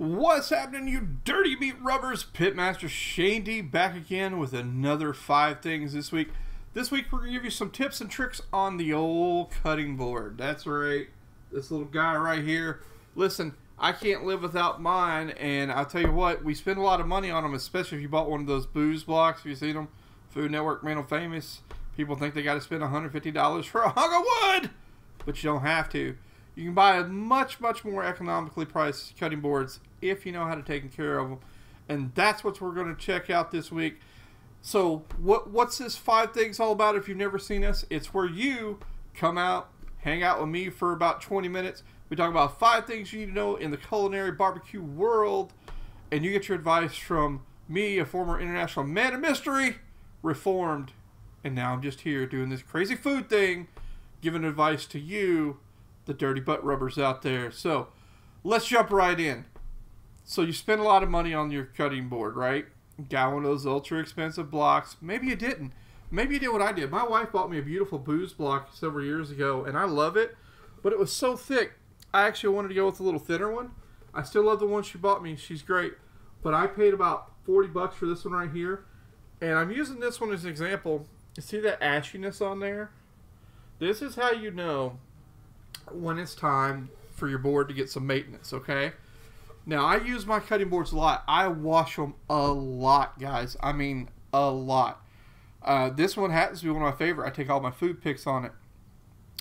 What's happening, you dirty meat rubbers? Pitmaster Shane D back again with another 5 things this week. This week we're going to give you some tips and tricks on the old cutting board. That's right, this little guy right here. Listen, I can't live without mine, and I'll tell you what, we spend a lot of money on them, especially if you bought one of those booze blocks. Have you seen them? Food Network made them famous. People think they got to spend $150 for a hunk of wood, but you don't have to. You can buy much more economically priced cutting boards if you know how to take care of them. And that's what we're going to check out this week. So what's this 5 things all about if you've never seen us? It's where you come out, hang out with me for about 20 minutes. We talk about 5 things you need to know in the culinary barbecue world. And you get your advice from me, a former international man of mystery, reformed. And now I'm just here doing this crazy food thing, giving advice to you, the dirty butt rubbers out there. So let's jump right in. So you spend a lot of money on your cutting board, right? Got one of those ultra expensive blocks. Maybe you didn't. Maybe you did what I did. My wife bought me a beautiful booze block several years ago, and I love it, but it was so thick. I actually wanted to go with a little thinner one. I still love the one she bought me. She's great, but I paid about 40 bucks for this one right here, and I'm using this one as an example. You see that ashiness on there? This is how you know when it's time for your board to get some maintenance, okay? Now, I use my cutting boards a lot. I wash them a lot, guys. I mean, a lot. This one happens to be one of my favorite. I take all my food picks on it.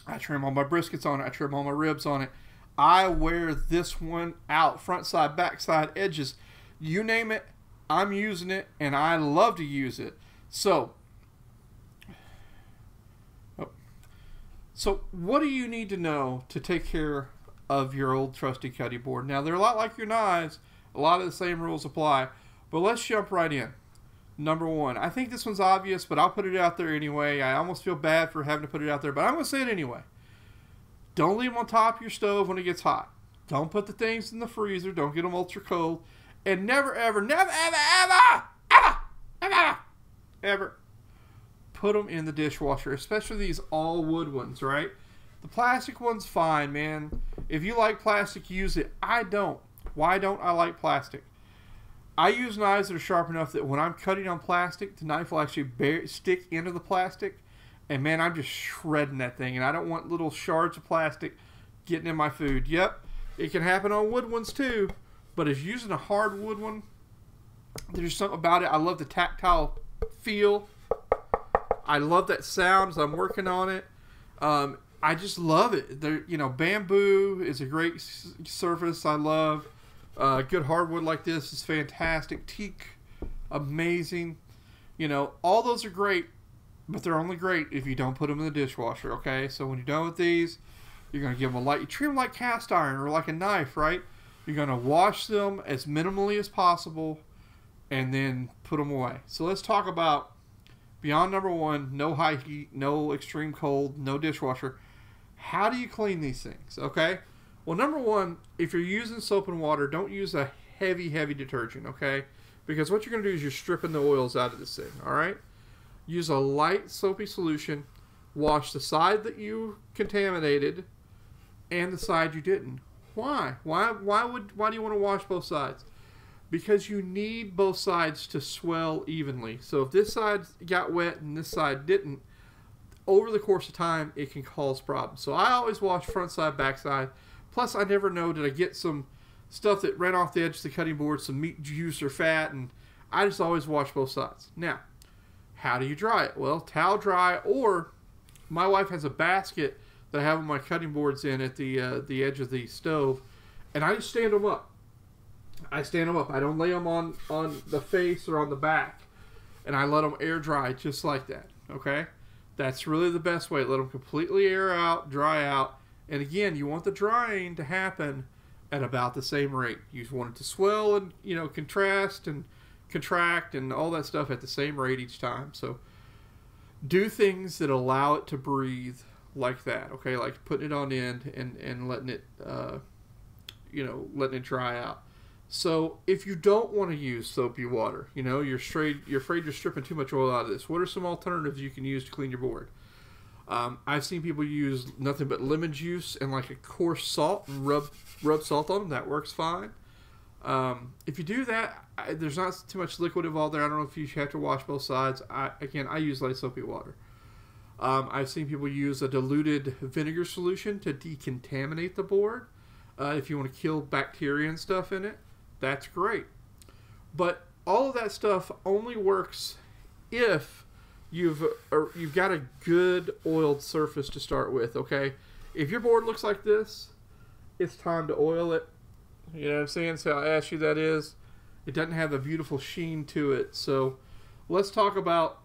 I trim all my briskets on it. I trim all my ribs on it. I wear this one out, front side, back side, edges. You name it, I'm using it, and I love to use it. So what do you need to know to take care of your old trusty cutting board? Now, they're a lot like your knives. A lot of the same rules apply. But let's jump right in. Number 1. I think this one's obvious, but I'll put it out there anyway. I almost feel bad for having to put it out there, but I'm going to say it anyway. Don't leave them on top of your stove when it gets hot. Don't put the things in the freezer. Don't get them ultra cold. And never, ever, never, ever put them in the dishwasher, especially these all wood ones, right? The plastic one's fine, man. If you like plastic, use it. I don't. Why don't I like plastic? I use knives that are sharp enough that when I'm cutting on plastic, the knife will actually stick into the plastic. And man, I'm just shredding that thing. And I don't want little shards of plastic getting in my food. Yep, it can happen on wood ones too. But as using a hard wood one, there's something about it. I love the tactile feel. I love that sound as I'm working on it. I just love it. Bamboo is a great surface. I love good hardwood like this is fantastic. Teak, amazing. All those are great, but they're only great if you don't put them in the dishwasher. Okay, so when you're done with these, you're gonna give them a light. You treat them like cast iron or like a knife, right? You're gonna wash them as minimally as possible, and then put them away. So let's talk about beyond number 1, no high heat, no extreme cold, no dishwasher. How do you clean these things, okay? Well, number 1, if you're using soap and water, don't use a heavy detergent, okay? Because what you're going to do is you're stripping the oils out of this thing, all right? Use a light soapy solution. Wash the side that you contaminated and the side you didn't. Why? Why do you want to wash both sides? Because you need both sides to swell evenly. So if this side got wet and this side didn't, over the course of time, it can cause problems. So I always wash front side, back side. Plus, I never know, did I get some stuff that ran off the edge of the cutting board, some meat juice or fat, and I just always wash both sides. Now, how do you dry it? Well, towel dry, or my wife has a basket that I have my cutting boards in at the edge of the stove, and I just stand them up. I don't lay them on the face or on the back, and I let them air dry just like that, okay? That's really the best way. Let them completely air out, dry out. And again, you want the drying to happen at about the same rate. You want it to swell and, contrast and contract and all that stuff at the same rate each time. So do things that allow it to breathe like that, okay? Like putting it on end and letting it, letting it dry out. So if you don't want to use soapy water, you're afraid you're stripping too much oil out of this, what are some alternatives you can use to clean your board? I've seen people use nothing but lemon juice and like a coarse salt and rub salt on them. That works fine. If you do that, there's not too much liquid involved there. I don't know if you have to wash both sides. I use light soapy water. I've seen people use a diluted vinegar solution to decontaminate the board. If you want to kill bacteria and stuff in it, that's great. But all of that stuff only works if you've got a good oiled surface to start with, okay? If your board looks like this, it's time to oil it. You know what I'm saying? So I asked you that is. It doesn't have a beautiful sheen to it. So let's talk about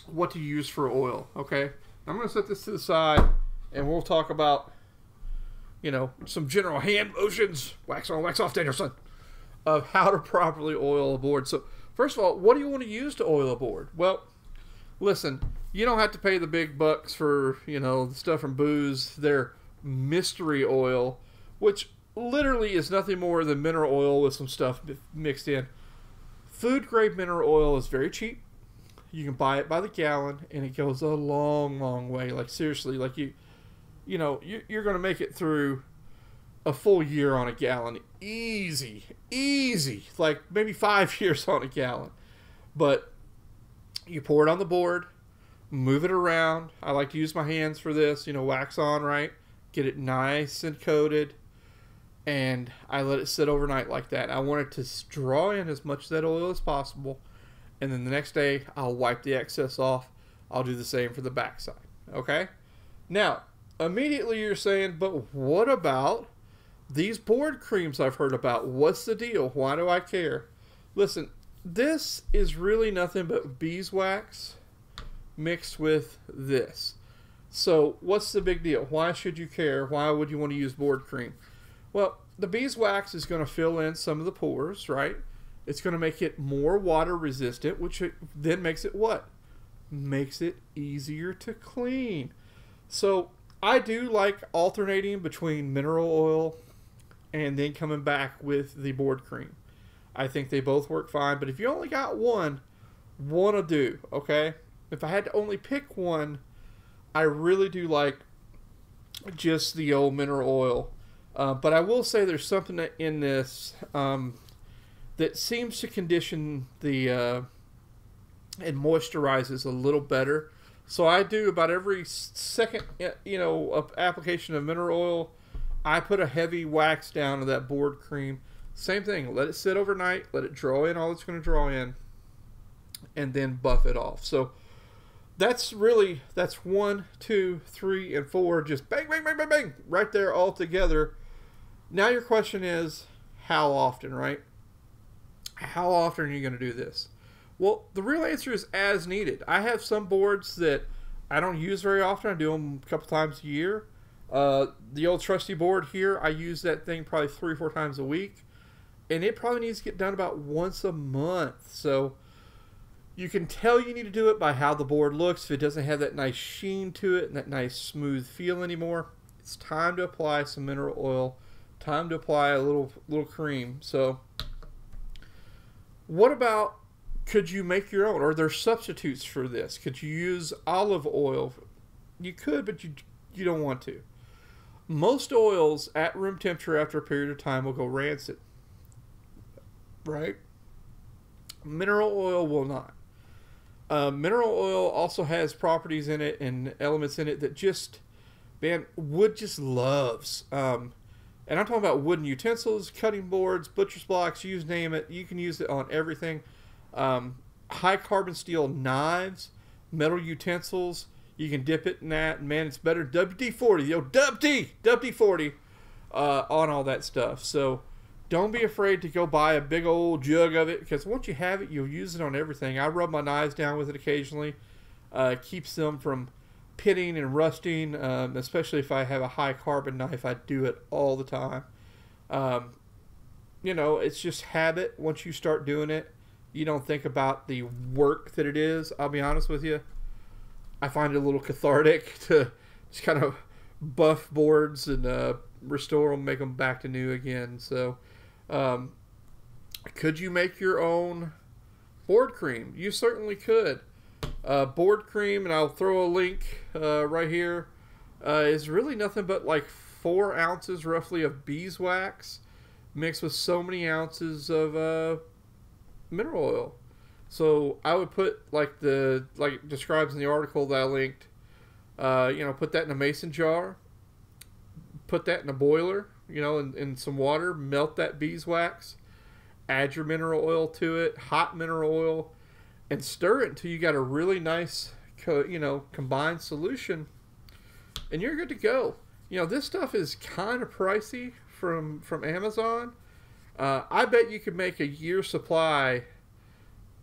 what to use for oil, okay? I'm going to set this to the side, and we'll talk about, you know, some general hand motions, wax on, wax off, Danielson, of how to properly oil a board. So first of all, what do you want to use to oil a board? Well, listen, you don't have to pay the big bucks for, you know, the stuff from Booz. Their mystery oil, which literally is nothing more than mineral oil with some stuff mixed in. Food grade mineral oil is very cheap. You can buy it by the gallon, and it goes a long, long way. Like seriously, like you know, you're going to make it through a full year on a gallon, easy, like maybe 5 years on a gallon. But you pour it on the board, move it around. I like to use my hands for this, you know, wax on, right? Get it nice and coated, and I let it sit overnight like that. I want it to draw in as much of that oil as possible, and then the next day I'll wipe the excess off. I'll do the same for the backside, okay? Now, immediately you're saying, but what about these board creams I've heard about? What's the deal? Why do I care? Listen, this is really nothing but beeswax mixed with this. So what's the big deal? Why should you care? Why would you want to use board cream? Well, the beeswax is going to fill in some of the pores, right? It's going to make it more water resistant, which then makes it what? Makes it easier to clean. So I do like alternating between mineral oil and then coming back with the board cream. I think they both work fine, but if you only got one will do, okay? If I had to only pick one, I really do like just the old mineral oil. But I will say there's something in this that seems to condition the and moisturizes a little better. So I do about every second, you know, application of mineral oil, I put a heavy wax down to that board cream. Same thing, let it sit overnight, let it draw in all it's going to draw in, and then buff it off. So that's 1, 2, 3, and 4, just bang, bang, bang, bang, bang, right there all together. Now your question is, how often, right? How often are you going to do this? Well, the real answer is as needed. I have some boards that I don't use very often. I do them a couple times a year. The old trusty board here, I use that thing probably 3 or 4 times a week. And it probably needs to get done about once a month. So you can tell you need to do it by how the board looks. If it doesn't have that nice sheen to it and that nice smooth feel anymore, it's time to apply some mineral oil. Time to apply a little cream. So what about, could you make your own? Are there substitutes for this? Could you use olive oil? You could, but you don't want to. Most oils at room temperature after a period of time will go rancid, right? Mineral oil will not. Mineral oil also has properties in it and elements in it that just, man, wood just loves. And I'm talking about wooden utensils, cutting boards, butcher's blocks, you name it. You can use it on everything. High carbon steel knives, metal utensils, you can dip it in that. And man, it's better. WD-40, yo, WD-40 on all that stuff. So don't be afraid to go buy a big old jug of it, because once you have it, you'll use it on everything. I rub my knives down with it occasionally. Keeps them from pitting and rusting, especially if I have a high carbon knife. I do it all the time. You know, it's just habit. Once you start doing it, you don't think about the work that it is. I'll be honest with you, I find it a little cathartic to just kind of buff boards and restore them, make them back to new again. So could you make your own board cream? You certainly could. Board cream, and I'll throw a link right here, is really nothing but like 4 ounces roughly of beeswax mixed with so many ounces of mineral oil. So I would put, like it describes in the article that I linked, put that in a mason jar, put that in a boiler, in some water, melt that beeswax, add your mineral oil to it, hot mineral oil, and stir it until you got a really nice, combined solution, and you're good to go. This stuff is kind of pricey from Amazon. I bet you could make a year's supply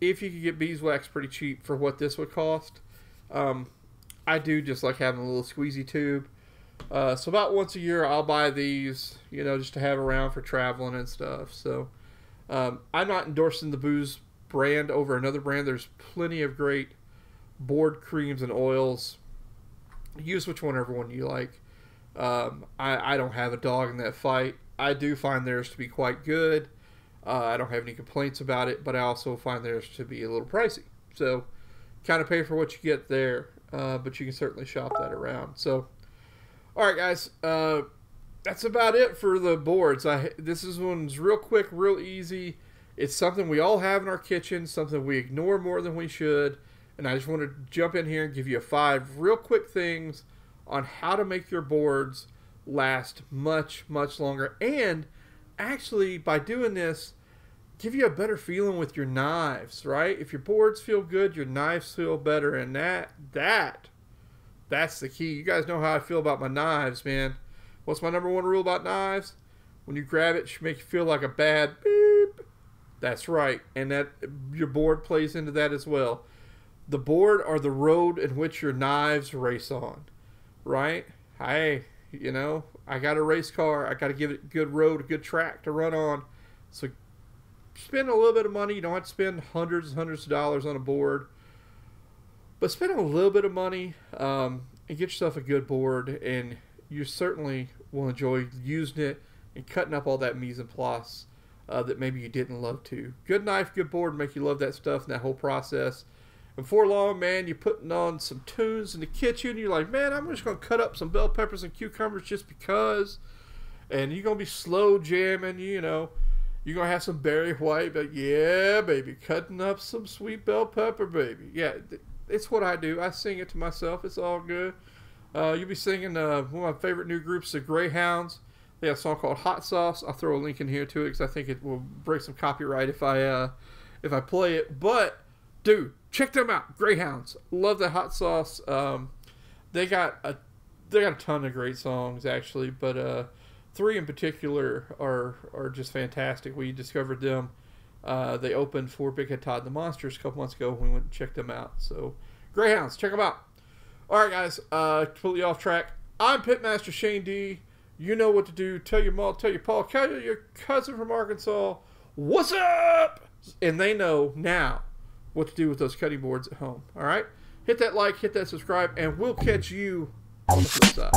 if you could get beeswax pretty cheap for what this would cost. I do just like having a little squeezy tube. So about once a year I'll buy these, just to have around for traveling and stuff. So I'm not endorsing the Booze brand over another brand. There's plenty of great board creams and oils. Use whichever one you like. I don't have a dog in that fight. I do find theirs to be quite good. I don't have any complaints about it, but I also find theirs to be a little pricey. So kind of pay for what you get there, but you can certainly shop that around. So, all right, guys, that's about it for the boards. This one's real quick, real easy. It's something we all have in our kitchen, something we ignore more than we should, and I just want to jump in here and give you 5 real quick things on how to make your boards last much, much longer, and actually by doing this give you a better feeling with your knives, right? If your boards feel good, your knives feel better, and that's the key. You guys know how I feel about my knives, man. What's my number 1 rule about knives? When you grab it should make you feel like a bad beep. That's right, and that your board plays into that as well. The board are the road in which your knives race on, right? Hey, I got a race car. I got to give it a good road, a good track to run on. So spend a little bit of money. You don't have to spend hundreds and hundreds of dollars on a board, but spend a little bit of money and get yourself a good board, and you certainly will enjoy using it and cutting up all that mise en place that maybe you didn't love to. Good knife, good board make you love that stuff and that whole process. And before long, man, you're putting on some tunes in the kitchen. You're like, man, I'm just going to cut up some bell peppers and cucumbers just because. And you're going to be slow jamming, You're going to have some berry white. But yeah, baby, cutting up some sweet bell pepper, baby. Yeah, it's what I do. I sing it to myself. It's all good. You'll be singing one of my favorite new groups, the Greyhounds. They have a song called Hot Sauce. I'll throw a link in here to it because I think it will break some copyright if I play it. But, dude, check them out. Greyhounds. Love that Hot Sauce. They got a ton of great songs, actually, but 3 in particular are just fantastic. We discovered them. They opened for Big Head Todd and the Monsters a couple months ago. We went and checked them out. So, Greyhounds, check them out. All right, guys, completely off track. I'm Pitmaster Shane D. You know what to do. Tell your mom, tell your pa, tell your cousin from Arkansas, what's up? And they know now what to do with those cutting boards at home. All right? Hit that like, hit that subscribe, and we'll catch you on the flip side.